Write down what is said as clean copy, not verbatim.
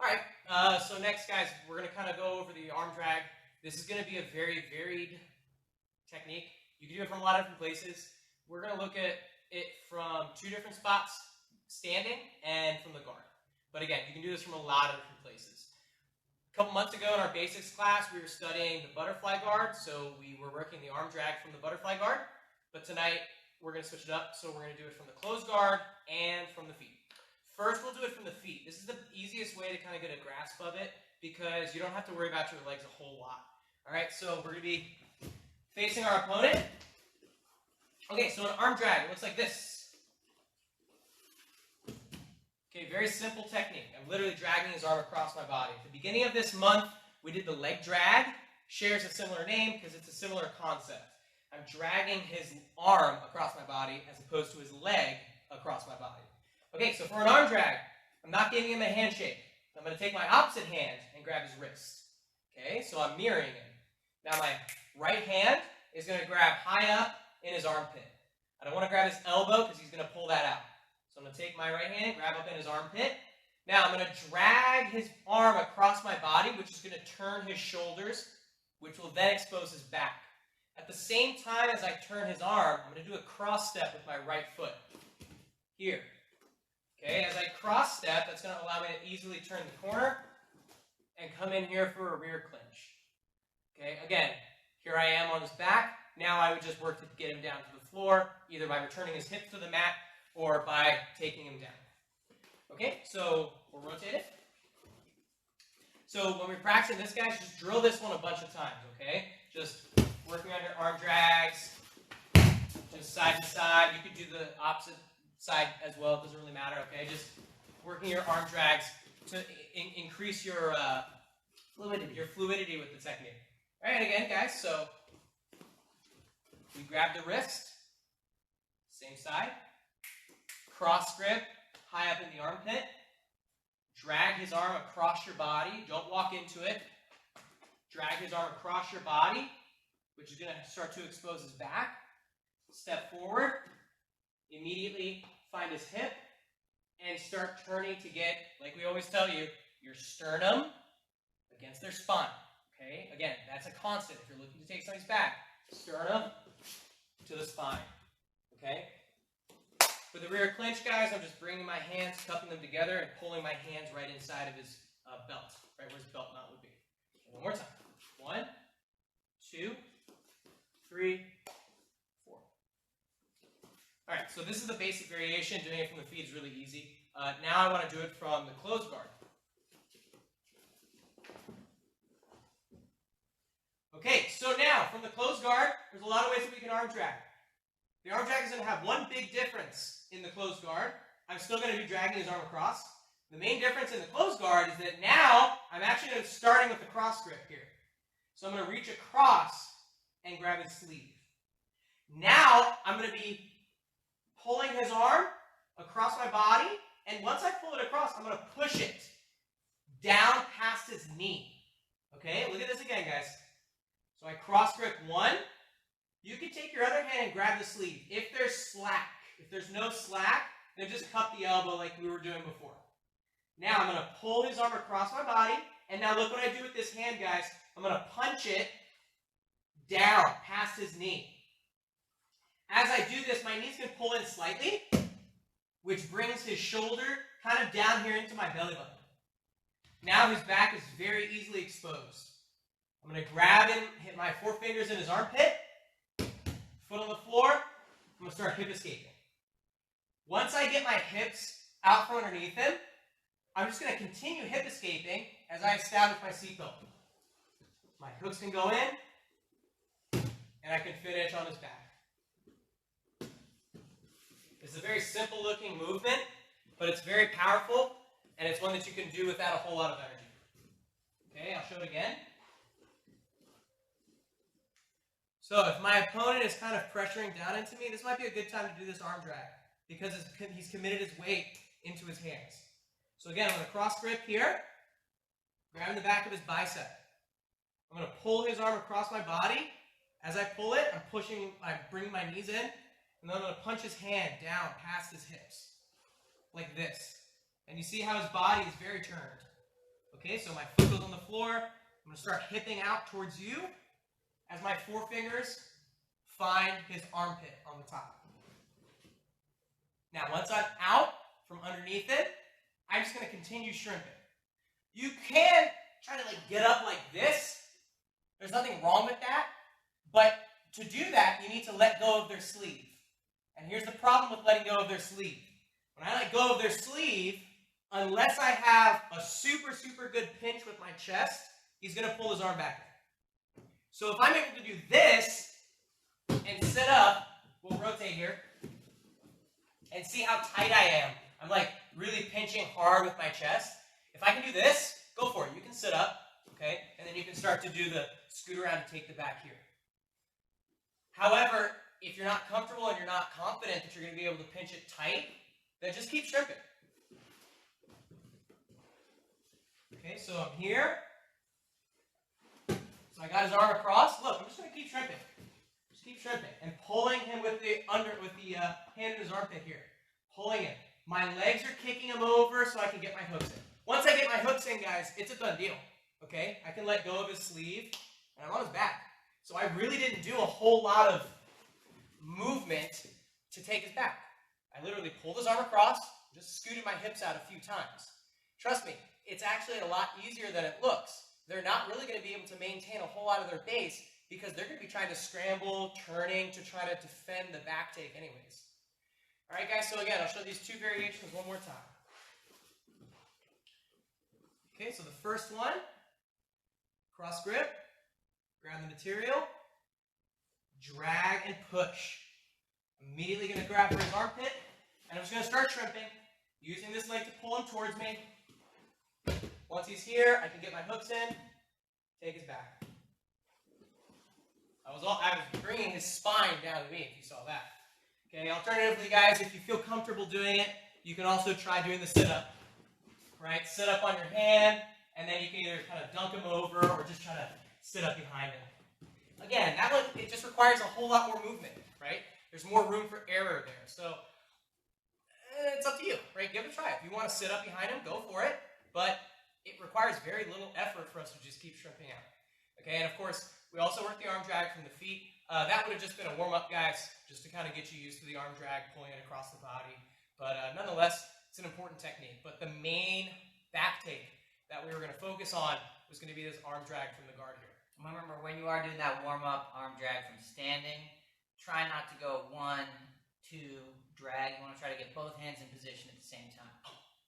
All right, so next, guys, we're going to kind of go over the arm drag. This is going to be a very varied technique. You can do it from a lot of different places. We're going to look at it from two different spots, standing and from the guard. But again, you can do this from a lot of different places. A couple months ago in our basics class, we were studying the butterfly guard, so we were working the arm drag from the butterfly guard. But tonight, we're going to switch it up, so we're going to do it from the closed guard and from the feet. First, we'll do it from the feet. This is the easiest way to kind of get a grasp of it because you don't have to worry about your legs a whole lot. All right, so we're going to be facing our opponent. Okay, so an arm drag, it looks like this. Okay, very simple technique. I'm literally dragging his arm across my body. At the beginning of this month, we did the leg drag. Shares a similar name because it's a similar concept. I'm dragging his arm across my body as opposed to his leg across my body. Okay, so for an arm drag, I'm not giving him a handshake. I'm going to take my opposite hand and grab his wrist. Okay, so I'm mirroring him. Now my right hand is going to grab high up in his armpit. I don't want to grab his elbow because he's going to pull that out. So I'm going to take my right hand, grab up in his armpit. Now I'm going to drag his arm across my body, which is going to turn his shoulders, which will then expose his back. At the same time as I turn his arm, I'm going to do a cross step with my right foot. Here. Okay, as I cross step, that's going to allow me to easily turn the corner and come in here for a rear clinch. Okay, again, here I am on his back. Now I would just work to get him down to the floor, either by returning his hips to the mat or by taking him down. Okay, so we'll rotate it. So when we're practicing this, guys, just drill this one a bunch of times, okay? Just working on your arm drags, just side to side. You could do the opposite side as well, it doesn't really matter, okay? Just working your arm drags to increase your fluidity with the technique. All right, again, guys, so we grab the wrist, same side, cross grip, high up in the armpit, drag his arm across your body, don't walk into it, drag his arm across your body, which is going to start to expose his back, step forward, immediately find his hip and start turning to get, like we always tell you, your sternum against their spine. Okay? Again, that's a constant if you're looking to take somebody's back. Sternum to the spine. Okay? For the rear clinch, guys, I'm just bringing my hands, cupping them together, and pulling my hands right inside of his belt, right where his belt knot would be. One more time. 1, 2, 3, 4. All right, so this is the basic variation. Doing it from the feet is really easy. Now I want to do it from the closed guard. Okay, so now from the closed guard, there's a lot of ways that we can arm drag. The arm drag is going to have one big difference in the closed guard. I'm still going to be dragging his arm across. The main difference in the closed guard is that now I'm actually going to be starting with the cross grip here. So I'm going to reach across and grab his sleeve. Now I'm going to be pulling his arm across my body, and once I pull it across, I'm going to push it down past his knee. Okay, look at this again, guys. So I cross grip one. You can take your other hand and grab the sleeve. If there's slack, if there's no slack, then just cup the elbow like we were doing before. Now I'm going to pull his arm across my body, and now look what I do with this hand, guys. I'm going to punch it down past his knee. As I do this, my knees can pull in slightly, which brings his shoulder kind of down here into my belly button. Now his back is very easily exposed. I'm going to grab him, hit my forefingers in his armpit, foot on the floor. I'm going to start hip escaping. Once I get my hips out from underneath him, I'm just going to continue hip escaping as I establish my seatbelt. My hooks can go in, and I can finish on his back. It's a very simple looking movement, but it's very powerful, and it's one that you can do without a whole lot of energy. Okay, I'll show it again. So if my opponent is kind of pressuring down into me, this might be a good time to do this arm drag because he's committed his weight into his hands. So again, I'm going to cross grip here, grabbing the back of his bicep. I'm going to pull his arm across my body. As I pull it, I'm bringing my knees in, and then I'm going to punch his hand down past his hips, like this. And you see how his body is very turned. Okay, so my foot goes on the floor. I'm going to start hipping out towards you as my forefingers find his armpit on the top. Now, once I'm out from underneath it, I'm just going to continue shrimping. You can try to get up like this. There's nothing wrong with that. But to do that, you need to let go of their sleeve. And here's the problem with letting go of their sleeve. When I let go of their sleeve, unless I have a super, super good pinch with my chest, he's going to pull his arm back. So if I'm able to do this and sit up, we'll rotate here, and see how tight I am. I'm really pinching hard with my chest. If I can do this, go for it. You can sit up, okay? And then you can start to do the scoot around to take the back here. However, if you're not comfortable and you're not confident that you're going to be able to pinch it tight, then just keep shrimping. Okay, so I'm here. So I got his arm across. Look, I'm just going to keep shrimping. Just keep shrimping and pulling him with the hand in his armpit here. Pulling him. My legs are kicking him over so I can get my hooks in. Once I get my hooks in, guys, it's a done deal. Okay, I can let go of his sleeve, and I'm on his back. So I really didn't do a whole lot of movement to take his back. I literally pulled his arm across, just scooted my hips out a few times. Trust me, it's actually a lot easier than it looks. They're not really going to be able to maintain a whole lot of their base because they're going to be trying to scramble, turning to try to defend the back take anyways. All right, guys, so again, I'll show these two variations one more time. Okay, so the first one, cross grip, grab the material, drag and push. Immediately going to grab for his armpit, and I'm just going to start shrimping, using this leg to pull him towards me. Once he's here, I can get my hooks in, take his back. I was bringing his spine down to me, if you saw that. Okay, alternatively, guys, if you feel comfortable doing it, you can also try doing the sit-up. Right, sit up on your hand, and then you can either kind of dunk him over or just try to sit up behind him. Again, that one, it just requires a whole lot more movement, right? There's more room for error there. So it's up to you, right? Give it a try. If you want to sit up behind him, go for it. But it requires very little effort for us to just keep shrimping out. Okay, and of course, we also work the arm drag from the feet. That would have just been a warm-up, guys, just to kind of get you used to the arm drag, pulling it across the body. But nonetheless, it's an important technique. But the main back take that we were going to focus on was going to be this arm drag from the guard here. Remember, when you are doing that warm-up arm drag from standing, try not to go 1, 2, drag. You want to try to get both hands in position at the same